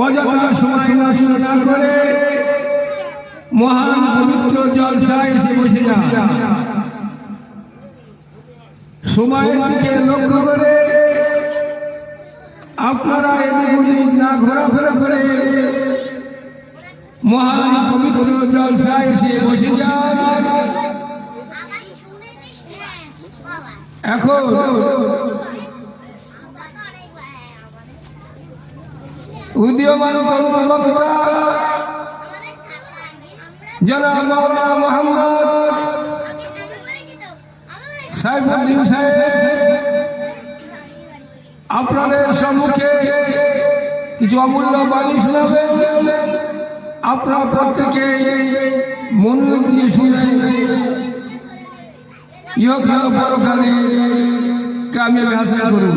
অযথা সময় নষ্ট না করে মহান পবিত্র জলসায় এসে বসে যান। সময়ের দিকে লক্ষ্য করে আপনারা এদিক ওদিক না ঘোরাফেরা করে মহান পবিত্র জলসায় এসে বসে যান। এখন উদীয়মান তরুণ বক্তা জনাব মাওলানা মোহাম্মদ সাইফুদ্দিন সাহেব আপনাদের সম্মুখে কিছু অমূল্য বাণী শোনাবেন। আপনারা প্রত্যেকে মনোযোগ দিয়ে শুনবেন। ইহকাল পরকালে কামিয়াবি হাসিল করুন।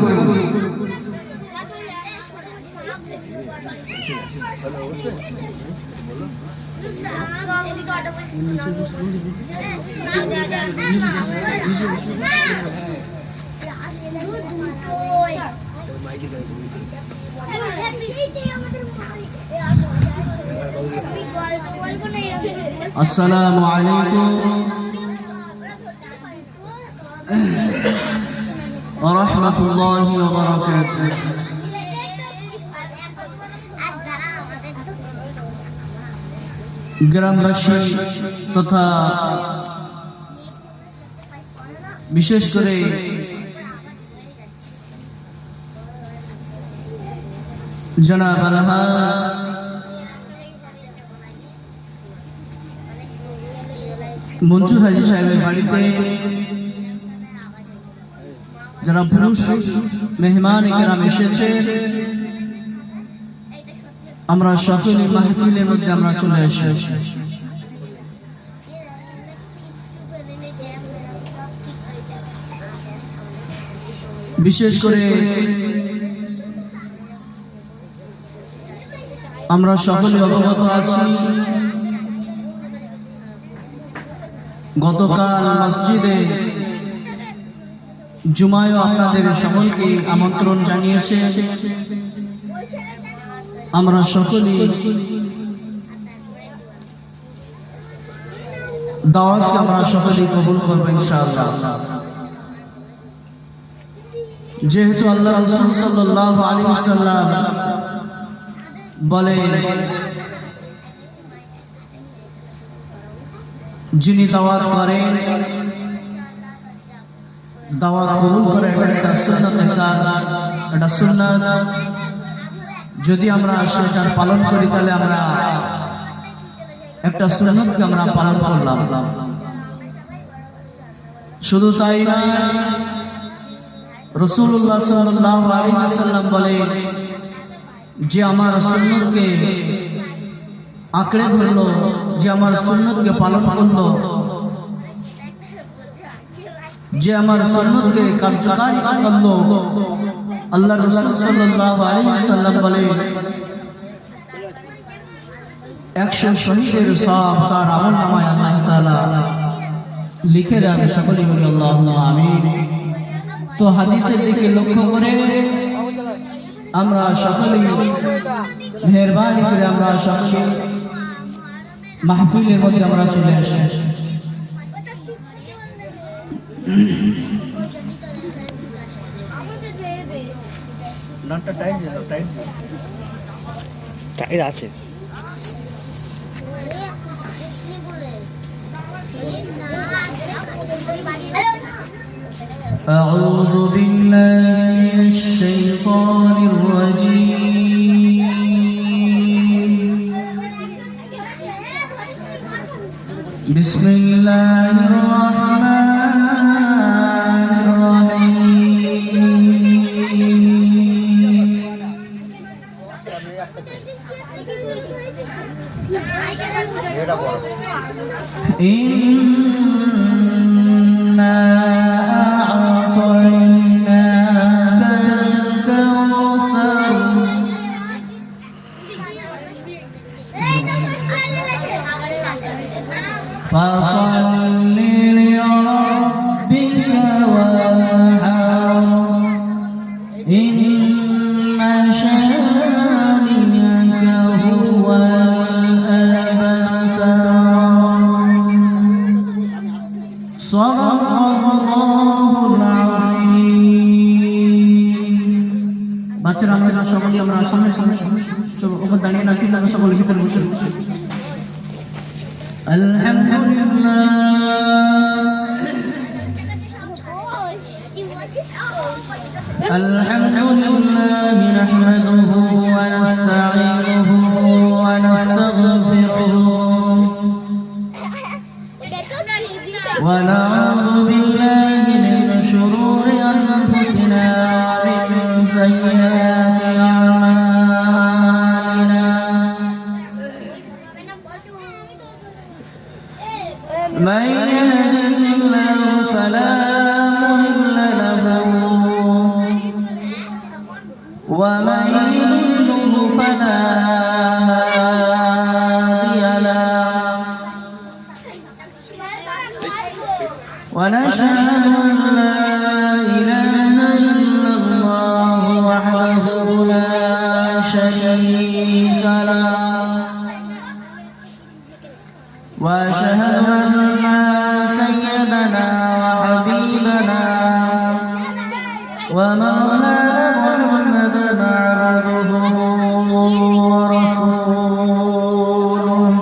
আসসালামু আলাইকুম ওয়া রাহমাতুল্লাহি ওয়া বারাকাতুহু। গ্রামবাসী তথা বিশেষ করে জনাব আলহাজ মঞ্জুর হাজী সাহেবের বাড়িতে যারা পুরুষ মেহমান কেরাম এসেছে, আমরা সকলে মাহফিলের মধ্যে আমরা চলে এসেছি। বিশেষ করে আমরা সকলে অবগত আছি, গতকাল মসজিদে জুমায় আপনাদের সকলকে আমন্ত্রণ জানিয়েছে। আমরা সকলে দাওয়াতকে আমরা সকলেই কবুল করব ইনশাআল্লাহ। যেহেতু আল্লাহ রাসূল সাল্লাল্লাহু আলাইহি ওয়াসাল্লাম বলেন, যিনি দাওয়াত করেন দাওয়াত কবুল করে, এটা সুন্নাতের কাজ, এটা সুন্নাত। যদি আমরা সেটার পালন করি তাহলে আমরা একটা সুন্নাতকে আমরা পালন করলাম। শুধু তাই না, রাসূলুল্লাহ সাল্লাল্লাহু আলাইহি ওয়াসাল্লাম বলেন, যে আমার সুন্নাতকে আঁকড়ে ধরলো, যে আমার সুন্নাতকে পালন করলো, যে আমার সুন্নাতকে কার্যকারী করলো, আল্লাহ রাসূল সাল্লাল্লাহু আলাইহি ওয়াসাল্লাম বলেন 100 শহীদের সওয়াব তার আমলনামায় আল্লাহ তাআলা লিখে দেন। সকলে বলি আল্লাহুম্মা আমিন। তো হাদিসের দিকে লক্ষ্য করে আমরা সকলে মেহেরবানি করে আমরা সকলে মাহফিলের মধ্যে আমরা চলে আসি। টাইট আছে। أعوذ بالله من الشيطان الرجيم. بسم الله الرحمن الرحيم. إنا أعطيناك الكوثر فصل لربك وانحر إن شانئك বাচ্চারা আমরা সকলে আমরা সামনে সামনে উপর দাঁড়িয়ে না কিন্তু আমরা সকলে ভিতরে বসে আলহামদুলিল্লাহ الحمد لله نحمده ونستعينه ونستغفره ونعوذ بالله من شرور أنفسنا ومن سيئات أعمالنا من يهده الله فلا مضل له ومن يضلل فلا هادي له ونشهد أن لا إله إلا الله وحده لا شريك له وأشهد أن سيدنا وحبيبنا ومولانا محمدا عبده ورسوله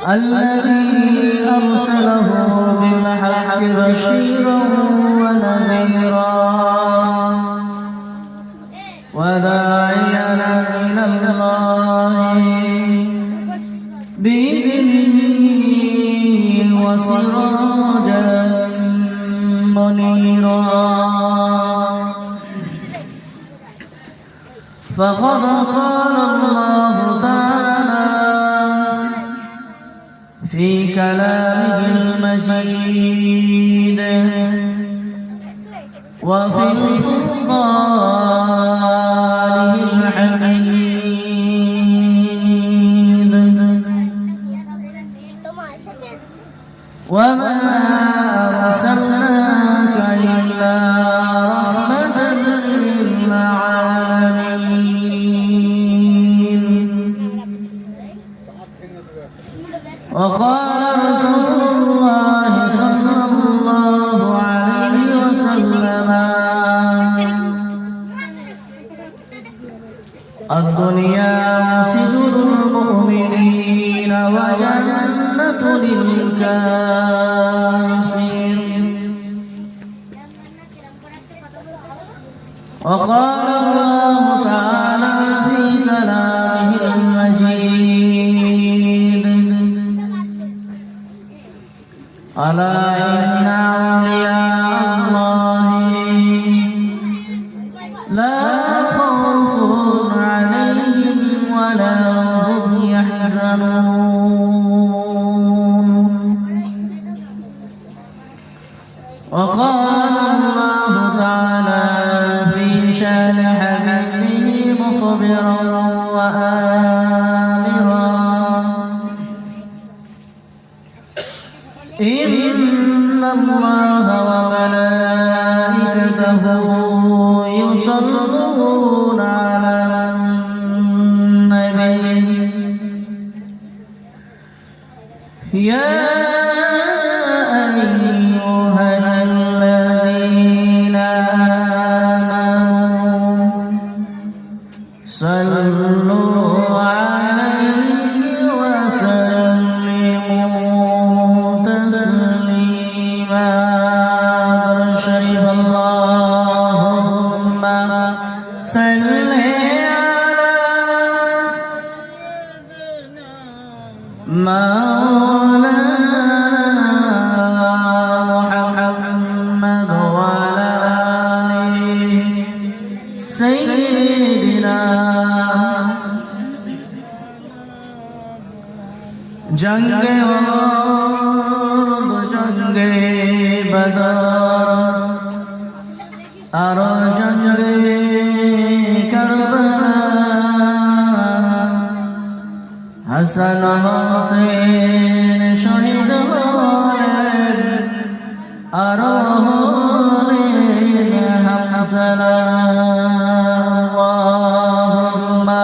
الذي أرسله بالحق بشيرا ونذيرا وداعيا إلى الله بإذنه وسراجا منيرا فقد قال الله تعالى في كلامه المجيد وفي الفرقان الحميد وما أرسلناك إلا رحمة للعالمين وقال رسول الله صلى الله عليه وسلم الدنيا سجن المؤمنين وجنة للكافرين وقال الله تعالى في كلامه المجيد ألا إن أولياء الله لا خوف عليهم ولا هم يحزنون وقال الله تعالى في شان حبيبه مخبرا وآمرا إن الله وملائكته يصلون على النبي يا أيها الذين آمنوا صلوا عليه وسلموا تسليما شرف اللهم صل مولانا محمد وعلى آله سيدنا जंगे उहद जंगे बदर और जंगे करबला हसन हुसैन शहीद हलेन और हलेन हमसला अल्लाहुम्मा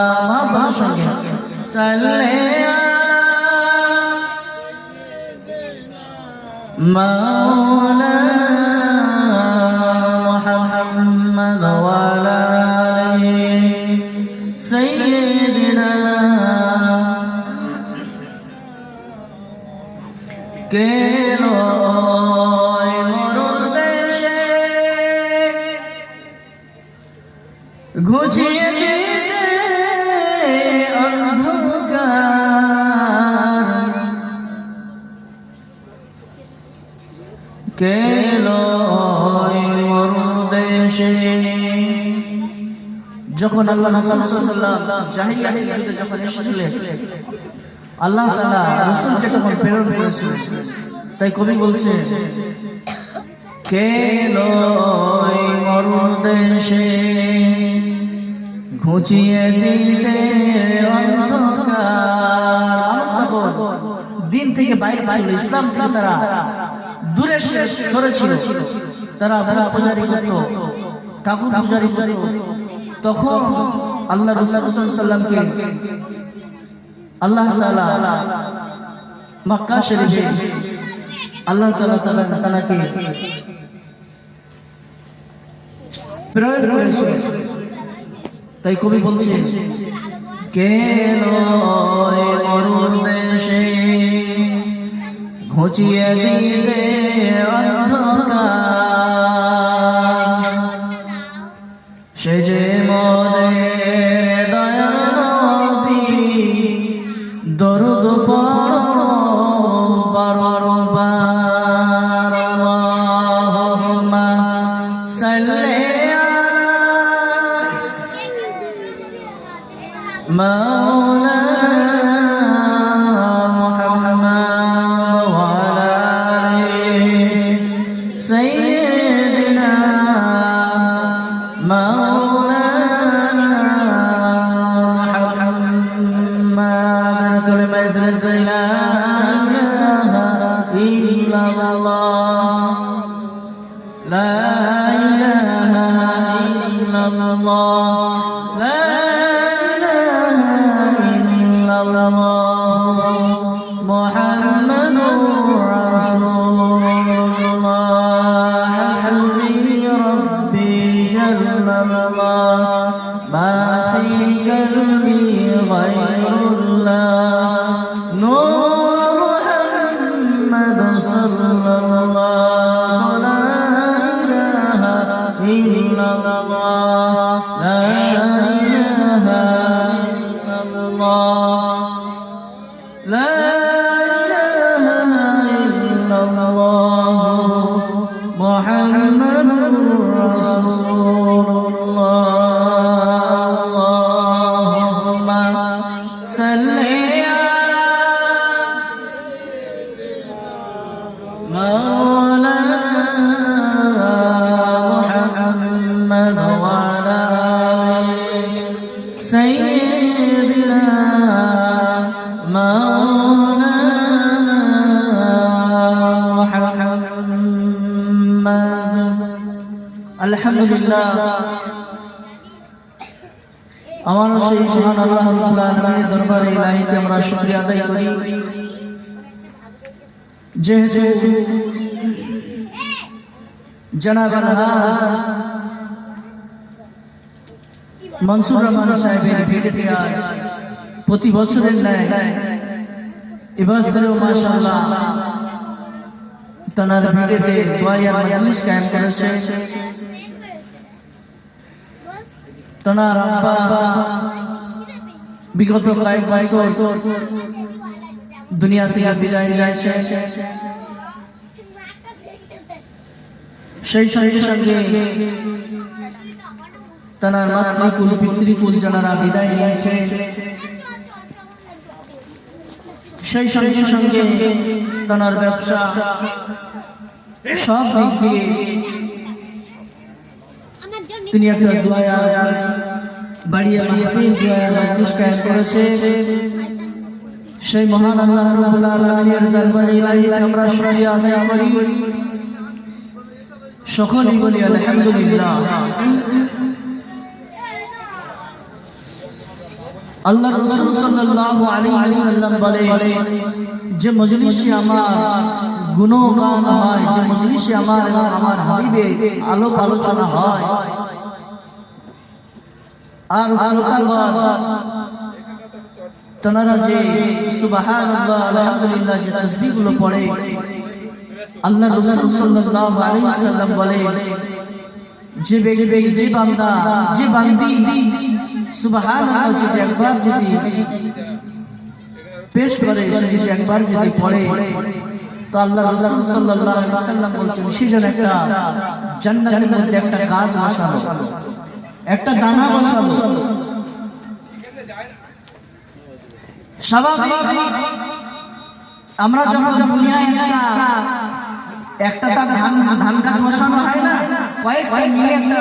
सल्ली مولانا محمد সাইয়্যিদিনা কেন মরুর দেশে ঘুচিয়ে দিতে অন্ধকার কেন মরুর দেশে যখন আল্লাহ রাসূল সাল্লাল্লাহু আলাইহি ওয়াসাল্লাম জাহিলিয়াতের যুগে যখন এসেছিলেন আল্লাহ তাআলা রাসূলকে তখন প্রেরণ করেছিলেন তাই কবি বলছে কেন মরুর দেশে ঘুচিয়ে দিতে অন্ধকার দিন থেকে বাইরে ছিল ইসলাম থেকে তারা দূরে সরে ছিল তারা বড় পূজারি করত ঠাকুর পূজারি করত তখন আল্লাহ রাসূল সাল্লাল্লাহু আলাইহি ওয়াসাল্লামকে আল্লাহ তাআলা মক্কা শরীফে আল্লাহ তাআলা তাকে প্রেরণ করেছেন তাই কবি বলছে কেন মরুর দেশে ঘুচিয়ে দিতে অন্ধকার সে যে মনে দয়াল নবী দরুদ পড়ো বারবার আল্লাহুম্মা সাল্লি مولانا محمد وعلى آله سيدنا مولانا محمد كلمة لا إله إلا الله لا إله إلا الله لا محمد رسول الله حسبي ربي جل الله ما في قلبي غير الله نور محمد صلى الله لا إله إلا الله لا إله إلا الله لا إله إلا الله محمد رسول الله اللهم صل على مولانا محمد وعلى آله سيدنا مولانا محمد الحمد لله আমার সেই মহান আল্লাহ রাব্বুল আলামিনের দরবারে ইলাহিতে আমরা শুকরিয়া আদায় করি যেহেতু জনাব আলহাজ মনসুর রহমান সাহেবের ভিডিওতে আজ প্রতি বছরের ন্যায় এবছরও মাশাআল্লাহ তানার ভিডিওতে দোয়া মজলিস কায়েম করেছে তানার আব্বা বিগত কয়েক বছর দুনিয়া থেকে বিদায় নিয়েছে সেই সঙ্গে সঙ্গে তানার মাতৃকুল পিতৃকুল যারা বিদায় নিয়েছে সেই সঙ্গে সঙ্গে তানার ব্যবসা সব দিক দিয়ে তিনি একটা দোয়া বাড়িয়ে দোয়া মজলিস কায়েম করেছে সেই মহান আল্লাহ রাব্বুল আলামিনের দরবারে ইলাহিতে আমরা শুকরিয়া আদায় করি সকলেই বলি আলহামদুলিল্লাহ আল্লাহ রাসূল সাল্লাল্লাহু আলাইহি ওয়াসাল্লাম বলে যে মজলিসে আমার গুণগান হয় যে মজলিসে আমার হাবিবের আলোচনা হয় আর শ্রোতাগণ তারা যে সুবহানাল্লাহ আলহামদুলিল্লাহ যে তাসবিহগুলো পড়ে, আল্লাহ রাসূল সাল্লাল্লাহু আলাইহি ওয়াসাল্লাম বলে যে ব্যক্তি যে বান্দা যে বান্দি সুবহানাল্লাহ যদি একবার যদি পেশ করে, সে যদি একবার যদি পড়ে, তো আল্লাহ রাসূল সাল্লাল্লাহু আলাইহি ওয়াসাল্লাম বলছেন সে যেন একটা জান্নাতের মধ্যে একটা গাছ বসানো, একটা দানা বসানো। স্বাভাবিক আমরা যখন দুনিয়ায় একটা ধান গাছ বসানো হয় না, কয়েক মিলে একটা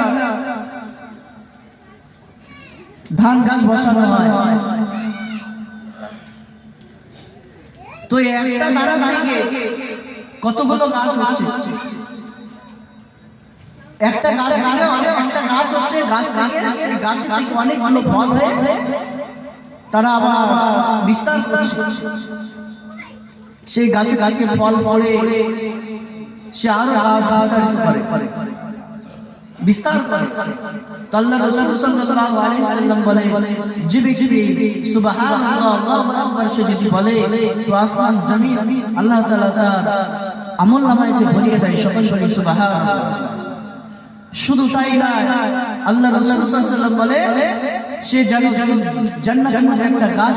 ধান গাছ বসানো হয়, তো একটা দানা থেকে কতগুলো গাছ হচ্ছে, একটা গাছ একটা গাছ হচ্ছে, গাছ থেকে অনেকগুলো ফল হয়ে তারা আবার বিস্তার করছে, সেই গাছে ফল পড়ে, সে আরো বিস্তার করে। তো আল্লাহ রাসূল সাল্লাল্লাহু আলাইহি ওয়াসাল্লাম বলে যে ব্যক্তি সুবহানাল্লাহ আল্লাহু আকবার সে যদি বলে, তো আসমান জমিন আল্লাহ তাআলা তার আমলনামায়তে ভরিয়ে দেয়, সকল বলি সুবহানাল্লাহ। শুধু তাই না, আল্লাহ রাসূল সাল্লাল্লাহু আলাইহি ওয়াসাল্লাম বলে সে জান্নাতের মধ্যে একটা গাছ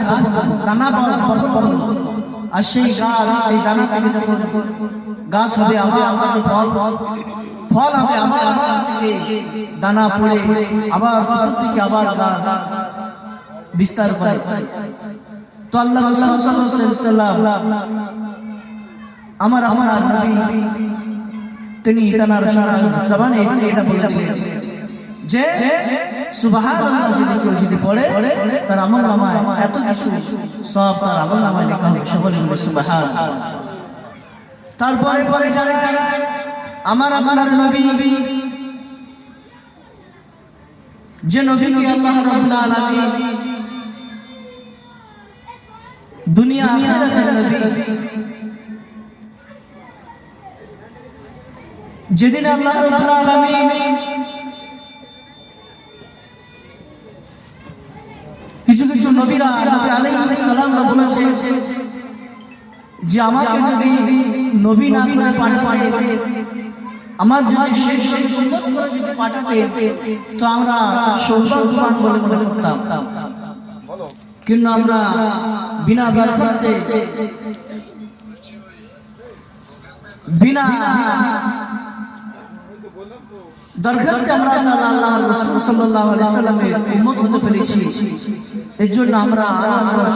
দানা বপন, আর সেই গাছ সেই দানা থেকে যখন গাছ হবে আবার ফল হবে, আবার থেকে দানা পড়ে আবার ছোট থেকে আবার গাছ বিস্তার করে। তো আল্লাহ রাসূল সাল্লাল্লাহু আলাইহি ওয়াসাল্লাম আমার নবী তিনি তার জবানে এটা বলে দিলেন যে সুবহানাল্লাহ যদি পড়ে তার আমলনামায় এত কিছু সওয়াব তার আমলনামায় লেখা হবে, সকলে বলে সুবহানাল্লাহ। তারপরে যারা আমার নবী যে নবীকে আল্লাহ রাব্বুল আলামিন দুনিয়া আখিরাতের নবী, যেদিন আল্লাহ রাব্বুল আলামিন কিছু নবীরা নবী আলাইহিস সালাম বলেছে যে আমাকে যদি নবী না করে পাঠাতে, আমার যদি শেষ উম্মত করে যদি পাঠাতে, তো আমরা সৌভাগ্যবান বলে মনে করতাম, কিন্তু আমরা বিনা দরখাস্তে আমরা আল্লাহ রাসূল সাল্লাল্লাহু আলাইহি ওয়াসাল্লামের উম্মত হতে পেরেছি। এর জন্য আমরা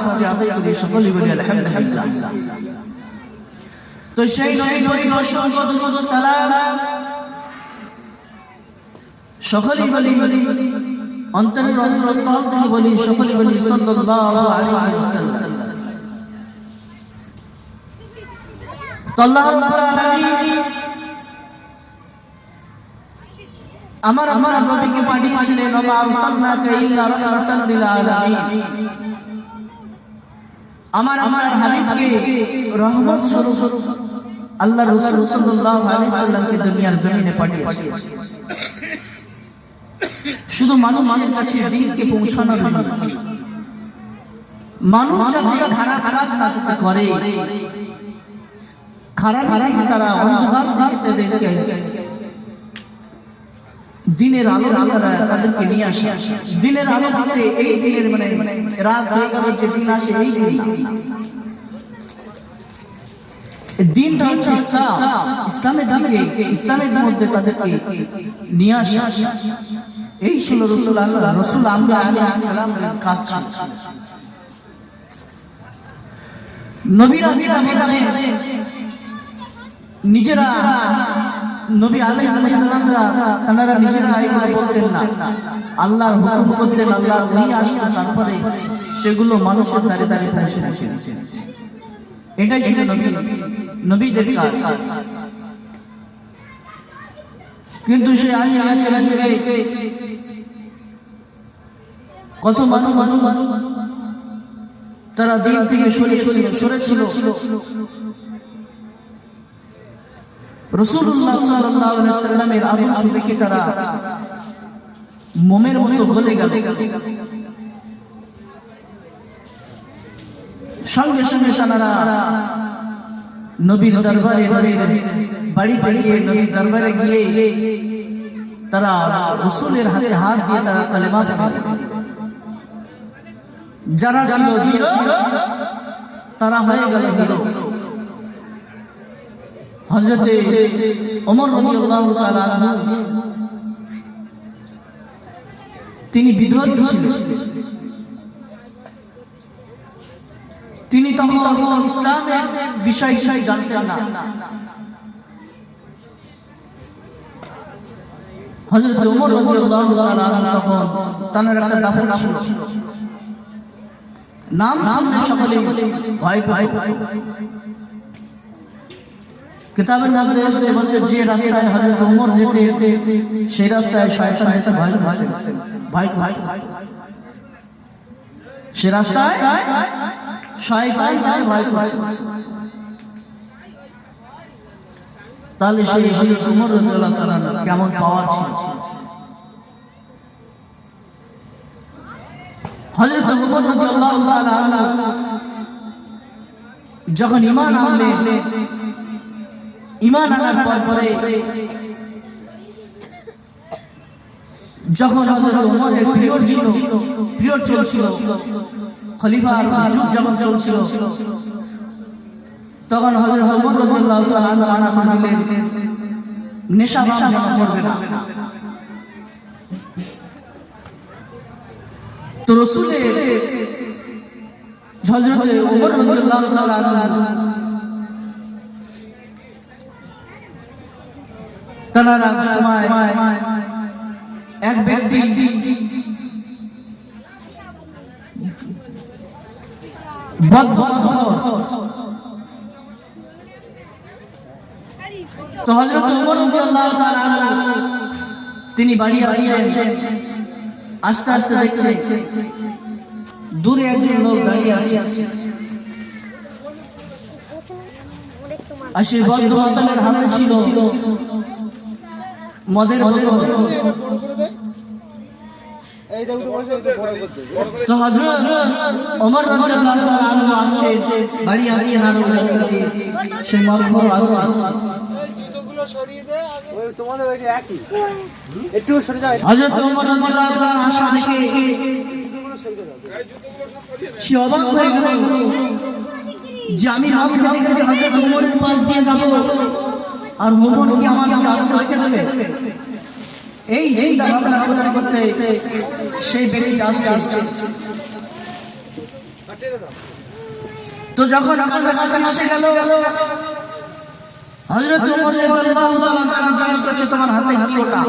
শুকরিয়া আদায় করি, সকলেই বলি আলহামদুলিল্লাহ। তো সেই নবীর অসংখ্য দুরূদ ও সালাম সকলেই বলি, অন্তরের অন্তরস্থল থেকে বলি, সকলেই বলি সাল্লাল্লাহু আলাইহি ওয়াসাল্লাম। তো আল্লাহ রাব্বুল আলামিন আমার নবীকে পাঠিয়েছিলেন, ওয়া মা আরসালনাকা ইল্লা রাহমাতাল লিল আলামিন। আমার হাবিবকে রহমত স্বরূপ আল্লাহ রাসূল সাল্লাল্লাহু আলাইহি ওয়াসাল্লামকে দুনিয়ার জমিনে পাঠিয়েছেন, শুধু মানুষের কাছে দ্বীনকে পৌঁছানোর জন্য। মানুষ যখন খারাপ কাজ করে, খারাপ তারা অন্ধকার তাদেরকে দিনের আলো তাদেরকে নিয়ে আসে, দিনের আলো বলতে এই দিনের মানে রাত হয়ে গেল যে দিন আসে, এই দিনটা হচ্ছে ইসলামের দিকে, ইসলামের মধ্যে তাদেরকে নিয়ে আসে। এই ছিল রাসূল আমরা আলাইহিস সালামের কাজ। নবীরা নিজেরা নবী আলাইহিস সালামরা তারা নিজেরা এগুলো বলতেন না, আল্লাহর হুকুম করতেন, আল্লাহর ওহী আসতো, তারপরে সেগুলো মানুষের দ্বারে পৌঁছে দিতেন। এটাই ছিল নবীদের কাজ। কিন্তু সে আজকের যুগে কত মানুষ তারা দিন থেকে সরেছিল। রাসূলুল্লাহ সাল্লাল্লাহু আলাইহি ওয়াসাল্লামের আদর্শ দেখে তারা মোমের মতো গলে গেল। সঙ্গে সঙ্গে তারা নবীর দরবারে বাড়িতে গিয়ে নবীর দরবারে গিয়ে তারা রাসূলের হাতে হাত দিয়ে তারা কালেমা পড়ে। যারা ছিল তারা হয়ে গেল হিরো। হযরতে ওমর রাদিয়াল্লাহু তাআলা আনহু তিনি বিধর্মী ছিলেন। তিনি তখন ইসলামের বিষয় জানতেন না। হযরত ওমর রাদিয়াল্লাহু তাআলা আনহু তখন তার একটা দাপট ছিল, নাম শুনলে সকলে ভয় পায়। কিতাবের মধ্যে এসেছে বলছে যে রাস্তায় হযরত ওমর যেতে সেই রাস্তায় শয়তান যেতে ভয় পায়। সে রাস্তায় শয়তান যায় ভয় পায়। তাহলে সেই হযরত ওমর রাদিয়াল্লাহু তাআলা কেমন পাওয়ার ছিল। হযরত ওমর রাদিয়াল্লাহু তাআলা যখন ঈমান আনলেন, ঈমান আনার পরে যখন হযরত ওমরের পিরিয়ড চলছিল, খলিফার যুগ যখন চলছিল, তখন হযরত ওমর রাদিয়াল্লাহু তাআলা আনা দিলেন নেশা করবে না। তো রাসূলের হযরত ওমর রাদিয়াল্লাহু তাআলা তানার সময় এক ব্যক্তি তো হযরত ওমর রাদিয়াল্লাহু তাআলা তিনি বাড়ি আসছেন, আস্তে আস্তে দেখছেন দূরে একজন লোক দাঁড়িয়ে আছে। আর সেই বদ্ধ হাতে ছিল মদের বোতল। তো হযরত ওমর রাদিয়াল্লাহু তাআলা আনহু আসছে, বাড়ি আসছেন, আর সেই মদখোর আসছে। জুতোগুলো সরিয়ে দে, ওই তোমাদের ওই একই একটু সরে যাও। হযরত ওমর রাদিয়াল্লাহু তাআলা আসা দেখে জুতোগুলো সরিয়ে দাও। সে অবাক হয়ে গেল যে আমি মদ খেতে হযরত ওমরের পাশ দিয়ে যাব, আর ওমর কি আমাকে রাস্তা দেখিয়ে দেবে? এই চিন্তা ভাবনা করতে সেই ব্যক্তি আসছে। তো যখন কাছাকাছি এসে গেল, হযরত ওমর রাদিয়াল্লাহু তাআলা জিজ্ঞেস করছে তোমার হাতে কি ওটা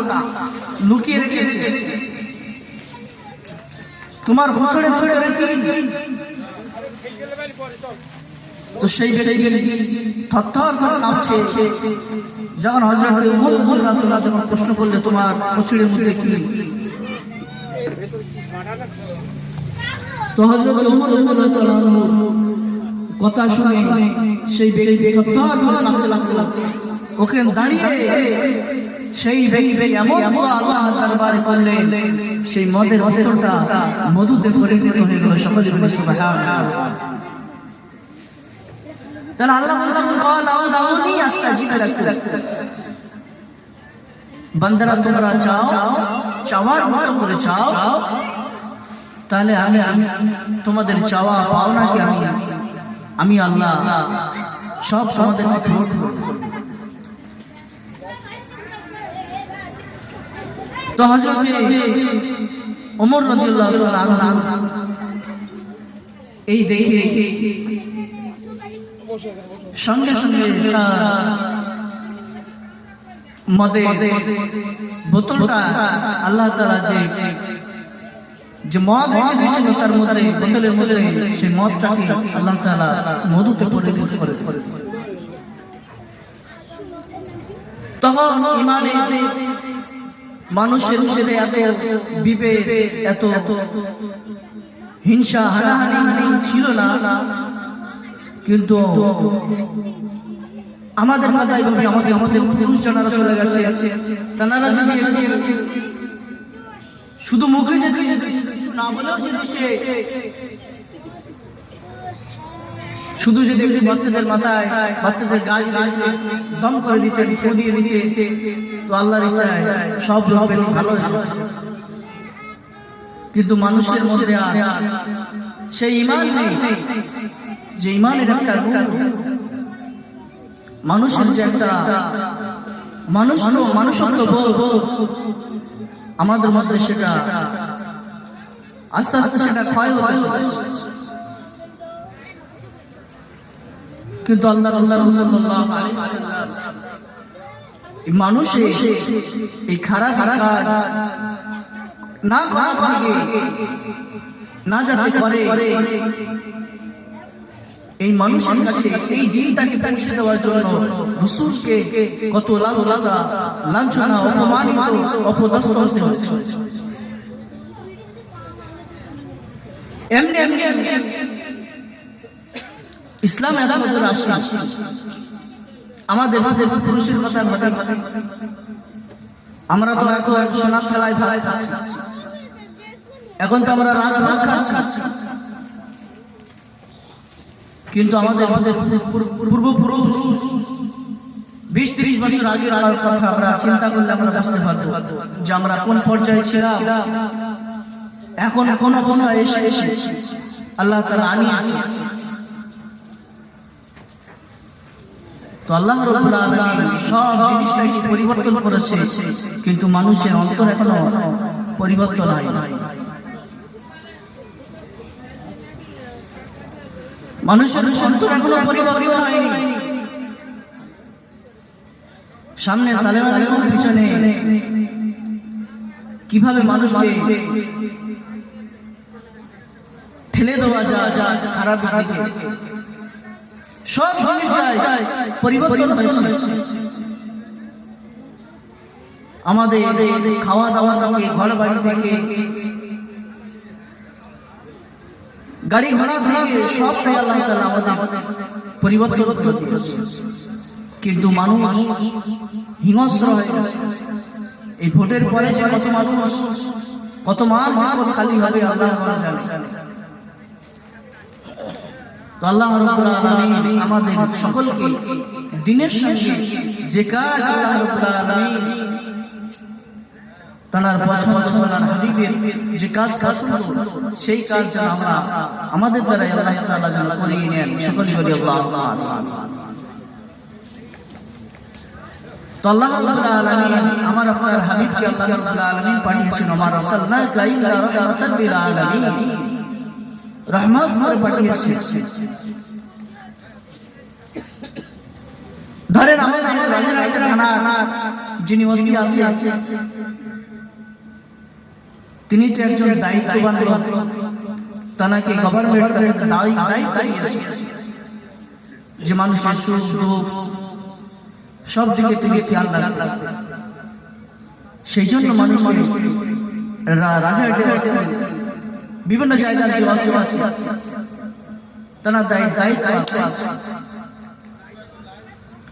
লুকিয়ে রেখেছে? তোমার ঘোষণে ছড়ে রেখে। তো সেই ব্যক্তি থরথর করে কাঁপছে। যখন হযরত ওমর রাদিয়াল্লাহু তাআলা যখন প্রশ্ন করলে তোমার কচুরের মধ্যে কি, তো হযরত ওমর রাদিয়াল্লাহু তাআলা কথা শুনে সেই ব্যক্তি থরথর করে কাঁপতে লাগলো। ওখানে দাঁড়িয়ে সেই ব্যক্তি এমন আল্লাহর দরবারে করলেন, সেই মদের বোতলটা মধুতে পরিণত হয়ে গেল। সকলে বলে সুবহানাল্লাহ। তাহলে আল্লাহ বলেছেন ক্বালাউ লাউনি আস্তাজিব লাকুম, বান্দারা তোমরা চাওয়ার মতো করে চাও, তাহলে আমি তোমাদের চাওয়া পাওনা কি আমি আল্লাহ সব তোমাদেরকে পূরণ করব। তো হযরত ওমর রাদিয়াল্লাহু তাআলা আনহু এই দেখে সঙ্গে সঙ্গে মদে বোতলটা আল্লাহ তাআলা যে মদ রেখে দিয়েছিল তার মধ্যে বোতলের মধ্যে সেই মদটাকে আল্লাহ তাআলা মধুতে পরিণত করে। তখন ইমানে মানুষের মধ্যে এত বিভেদ, এত হিংসা হানাহানি ছিল না। কিন্তু আমাদের মাথায় আমাদের পুরুষ যারা চলে গেছে, তারা যদি শুধু মুখে যদি কিছু না বলেও যদি সে শুধু যদি বাচ্চাদের মাথায় বাচ্চাদের গায়ে দম করে দিতে ফু দিয়ে দিতে তো আল্লাহর ইচ্ছায় সব রবে ভালো ভালো। কিন্তু মানুষের মধ্যে আজ সেই ঈমান নেই যে ঈমানের একটা মানুষের যে একটা মানুষত্ব বোধ আমাদের মধ্যে সেটা আস্তে আস্তে সেটা ক্ষয় হয়ে যাচ্ছে। কিন্তু আল্লাহ সাল্লাল্লাহু আলাইহি ওয়াসাল্লাম এই মানুষের এই খারাপ কাজ না করা থেকে না যাতে করে এই মানুষের কাছে এই দিনটাকে পৌঁছে দেওয়ার জন্য রাসূলকে কত লাঞ্ছনা অপমানিত অপদস্থ হতে হয়েছে। এমনি ইসলাম এদাবতের আসে আমাদের পুরুষের কথা ঘটে। আমরা তো এখন সোনা ফেলায় খাচ্ছি, এখন তো আমরা রাজভাত খাচ্ছি, কিন্তু আমাদের পূর্বপুরুষ 20-30 বছর আগের কথা আমরা চিন্তা করলে আমরা বুঝতে পারবো যে আমরা কোন পর্যায়ে ছিলাম, এখন কোন অবস্থায় এসে আল্লাহ তাআলা আনিয়েছে। তো আল্লাহ রাব্বুল আলামিন সব জিনিসটাকে পরিবর্তন করেছে, কিন্তু মানুষের অন্তর এখনো পরিবর্তন হয়নি। মানুষের অন্তর এখনো পরিবর্তন হয়নি। সামনে সালেমান আলাইহির পিছনে কিভাবে মানুষকে ঠেলে দেওয়া যায় খারাপ দিকে, সব জিনিসটাই পরিবর্তন হয়েছে। আমাদের খাওয়া দাওয়া থেকে, ঘর বাড়ি থেকে, গাড়ি ঘোড়া থেকে সবটাই আল্লাহ তাআলা আমাদের পরিবর্তন করে দিয়েছে। কিন্তু মানুষ হিংস্র হয়ে গেছে। এই ভোটের পরে যে কত মানুষ কত মাস খালি হবে আল্লাহ জানে। তো আল্লাহ রাব্বুল আলামিন আমাদের সকলকে দ্বীনের সঙ্গে যে কাজ আল্লাহ রাব্বুল আলামিন তার পছন্দ তার হাবিবের যে কাজ পছন্দ সেই কাজ যেন আমরা আমাদের দ্বারা আল্লাহ তাআলা যেন করিয়ে নেন। সকলে বলি আল্লাহুম্মা আমিন। তো আল্লাহ রাব্বুল আলামিন আমার আপনার হাবিবকে আল্লাহ রাব্বুল আলামিন পাঠিয়েছেন, আমার রাসূলনাকা ইল্লা রাহমাতাল লিল আলামিন, রহমত করে পাঠিয়েছেন। ধরেন আমাদের রাজনৈতিক থানা যিনি ওসি আছেন তিনি তো একজন দায়িত্ববান লোক, তাকে গভর্নমেন্ট থেকে দায়িত্ব দিয়েছে যে মানুষের সুখ দুঃখ সব দিকে তিনি খেয়াল রাখবেন। সেই জন্য মানুষ রাজনৈতিক বিভিন্ন জায়গায় যে ওসি আছে তারা দায়িত্ব আছে।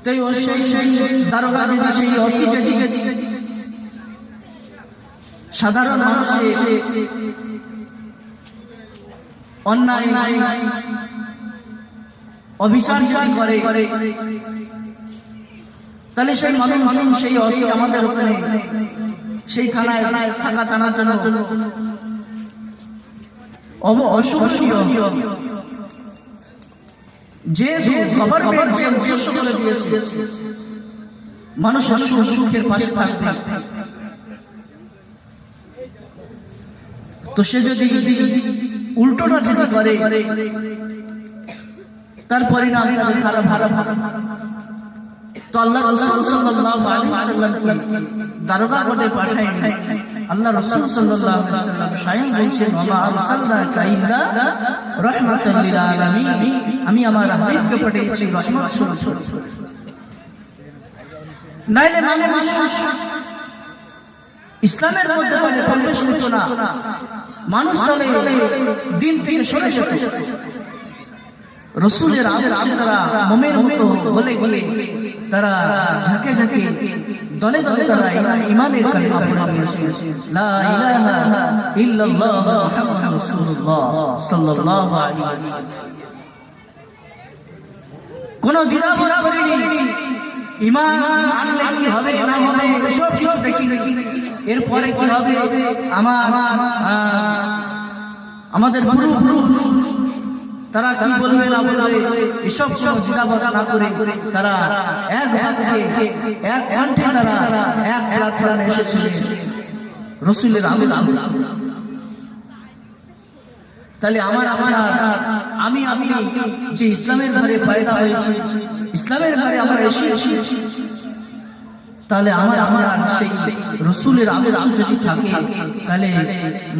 তাই সেই দারোগা যদি সেই ওসি যদি সাধারণ মানুষের অন্যায় অবিচার করে তাহলে সেই মানুষ সেই ওসি আমাদের ওখানে সেই থানায় থাকা টানার জন্য অশুভনীয় যে গভর্নমেন্ট যে উদ্দেশ্য করে দিয়েছে মানুষের সুখের পাশে থাকবে, তো সে যদি উল্টোটা যদি করে তার পরিণাম তাহলে খারাপ। তো আল্লাহ রাসূল সাল্লাল্লাহু আলাইহি ওয়াসাল্লামকে দারোগা করে পাঠায়নি। আল্লাহ রাসূল সাল্লাল্লাহু আলাইহি ওয়াসাল্লাম স্বয়ং বলেছেন, ওয়া আরসালনাকা ইল্লা রাহমাতাল লিল আলামিন, আমি আমার হাবিবকে পাঠিয়েছি রহমত স্বরূপ। নাইলে মানুষ ইসলামের মধ্যে প্রবেশ করত না, মানুষ তাহলে দিন থেকে সরে যেত। রসুলের আদর্শে তারা মোমের মতো গলে গলে তারা ঝাঁকে ঝাঁকে দলে দলে তারা ইমানের কালিমা পড়ে নিয়েছে, লা ইলাহা ইল্লাল্লাহ মুহাম্মাদুর রাসূলুল্লাহ সাল্লাল্লাহু আলাইহি ওয়াসাল্লাম। কোন দ্বিধাবোধ করেনি, ঈমান আনলে কি হবে না হবে সব কিছু দেখিনি, এরপরে কি হবে আমাদের পূর্বপুরুষ তারা কি বলবে না বলবে এসব দ্বিধাবোধ না করে তারা এক বাক্যে এক কণ্ঠে তারা এক প্ল্যাটফর্মে এসেছিলেন রাসূলের আদর্শ। তাহলে আমি যে ইসলামের ঘরে পয়দা হয়েছি, ইসলামের ঘরে আমরা এসেছি, তাহলে আমরা সেই রাসূলের আদর্শ যদি থাকে তাহলে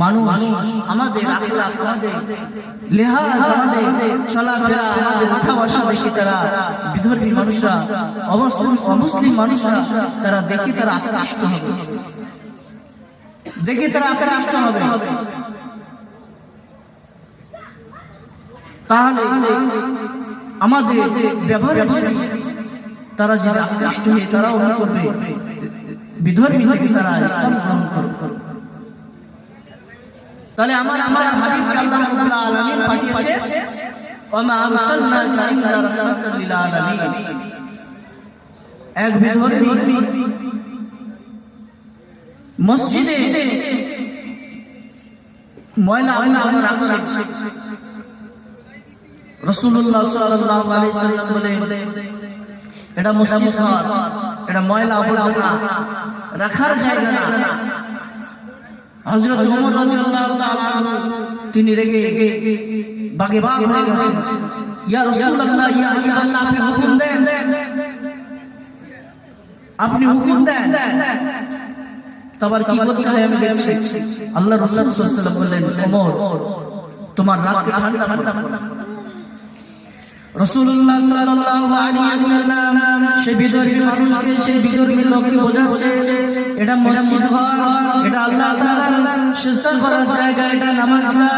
মানুষ আমাদের আখলাক, আমাদের লেহাজ, আমাদের চলাফেরা, আমাদের উঠা বসা দেখে তারা বিধর্মী মানুষরা, অমুসলিম মানুষরা তারা দেখে তারা আকৃষ্ট হবে, হবে। তাহলে আমাদের ব্যবহার তারা যদি আকৃষ্ট হয়ে তারা মনে করবে বিধর্মী থেকে তারা ইসলাম গ্রহণ করবে। তাহলে আমার হাবিবকে আল্লাহ রাব্বুল আলামিন পাঠিয়েছে, ওয়া মা আরসালনাকা ইল্লা রাহমাতাল লিল আলামিন। এক বিধর্মী মসজিদে ময়লা আবর্জনা রাখছে, রাসূলুল্লাহ সাল্লাল্লাহু আলাইহি ওয়াসাল্লাম বলে এটা মসজিদ ঘর, এটা ময়লা আবর্জনা রাখার জায়গা না। হযরত ওমর রাদিয়াল্লাহু তাআলা তিনি রেগে বাগে বাগ হয়ে গেছেন, ইয়া রাসূলুল্লাহ, ইয়া হাবিবাল্লাহ, আপনি হুকুম দেন। তারপর কি করতে হয় আমি দেখছি। আল্লাহ রাসূল সাল্লাল্লাহু আলাইহি ওয়াসাল্লাম বললেন, ওমর তোমার রাগকে ঠান্ডা করো। রাসূলুল্লাহ সাল্লাল্লাহু আলাইহি ওয়াসাল্লাম সেই বিধর্মী মানুষকে, সেই বিধর্মী লোককে বোঝাচ্ছে এটা মসজিদ ঘর, এটা আল্লাহ তাআলার সিজদা করার জায়গা, এটা নামাজ না।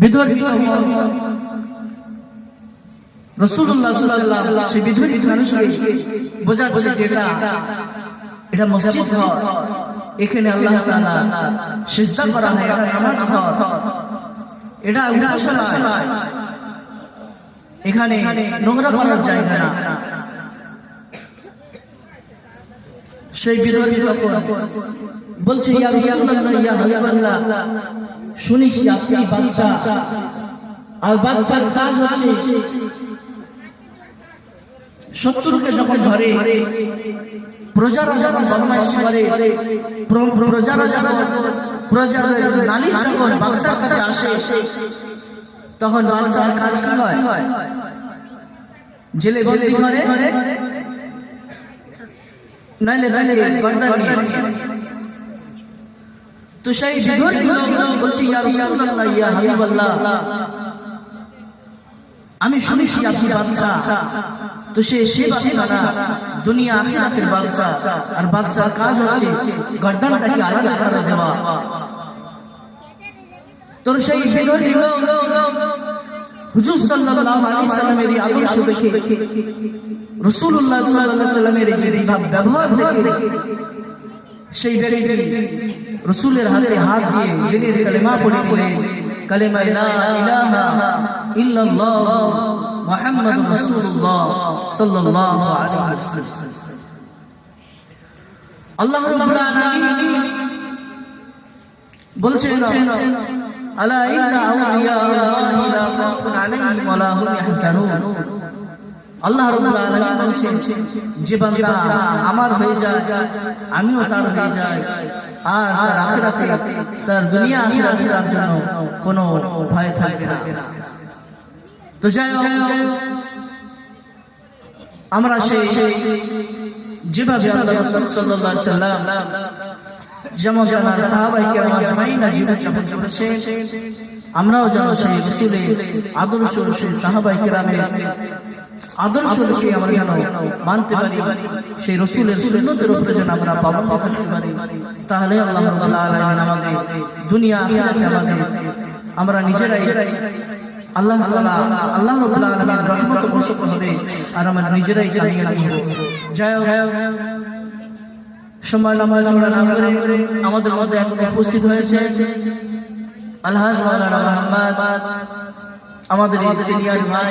বিধর্মী রাসূলুল্লাহ সাল্লাল্লাহু আলাইহি ওয়াসাল্লাম সেই বিধর্মী মানুষকে বোঝাচ্ছে যে এটা মসজিদ ঘর, এখানে আল্লাহ তাআলা সিজদা করা হয়, এটা নামাজ ঘর, এটা উপাসনা, এখানে নোংরা করার জায়গা না। সেই বিরোধী তখন বলছে, ইয়া রাসূলুল্লাহ, ইয়া হাবিবাল্লাহ, শুনেছি আপনি বাদশা, আর বাদশার কাজ হচ্ছে শত্রুকে যখন ধরে, প্রজারা যখন বদমাইশি করে, প্রজারা নালিশ যখন বাদশার কাছে আসে, তখন বাদশার কাজ কি হয়? জেলে বন্দি করে, নাইলে গর্দান নিয়ে। তো সেই বিধর্মী লোক বলছে, ইয়া রাসূলুল্লাহ, ইয়া হাবিবাল্লাহ, আমি শুনেছি আপনি বাদশা। তো সেই বাদশা না, দুনিয়া আখিরাতের বাদশা, আর বাদশার কাজ হচ্ছে গর্দানটাকে আলাদা করে দেওয়া। তোর সেই বিধর্মী লোক হুজুর সাল্লাল্লাহু আলাইহি ওয়াসাল্লামের এই আদর্শ দেখে, রাসূলুল্লাহ সাল্লাল্লাহু আলাইহি ওয়াসাল্লামের যে ব্যবহার দেখে, সেই ব্যক্তি রাসূলের হাতে হাত দিয়ে দিনের কালেমা পড়ে কালেমা লা ইলাহা ইল্লাল্লাহ মুহাম্মাদুর রাসূলুল্লাহ সাল্লাল্লাহু আলাইহি ওয়াসাল্লাম। আল্লাহ রাব্বুল আলামিন বলছেন, আলা ইন্না আউলিয়া আল্লাহি লা খাউফুন আলাইহিম ওয়া লা হুম ইয়াহজানুন। আল্লাহ রাব্বুল আলামিন বলছেন, যে বান্দা আমার হয়ে যায় আমিও তার হয়ে যাই, আর তার আখিরাতে, তার দুনিয়া আখিরাতে তার জন্য কোনো ভয় থাকবে না। তো যাই হোক, আমরা সেই যেভাবে আল্লাহ রাসূল সাল্লাল্লাহু আলাইহি ওয়াসাল্লাম যেমন সাহাবায়ে কেরাম আজমাইন জীবন যাপন করেছে, আমরাও যেন সেই রাসূলের আদর্শ, সেই সাহাবায়ে কেরামের আদর্শকে আমরা যেন মানতে পারি, সেই রাসূলের সুন্নতের উপরে যেন আমরা পাবন থাকতে পারি। তাহলে আল্লাহ রাব্বুল আলামিন আমাদের দুনিয়া আখিরাতে আমরা নিজেরাই আল্লাহ রাব্বুল আলামিনের রহমত বর্ষিত হবে আর আমরা নিজেরাই কামিয়াব হব। জয় সময় নামাজ পড়া না করে আমাদের মধ্যে এখন উপস্থিত হয়েছে আলহাজ মাওলানা মুহাম্মদ, আমাদের সিনিয়র ভাই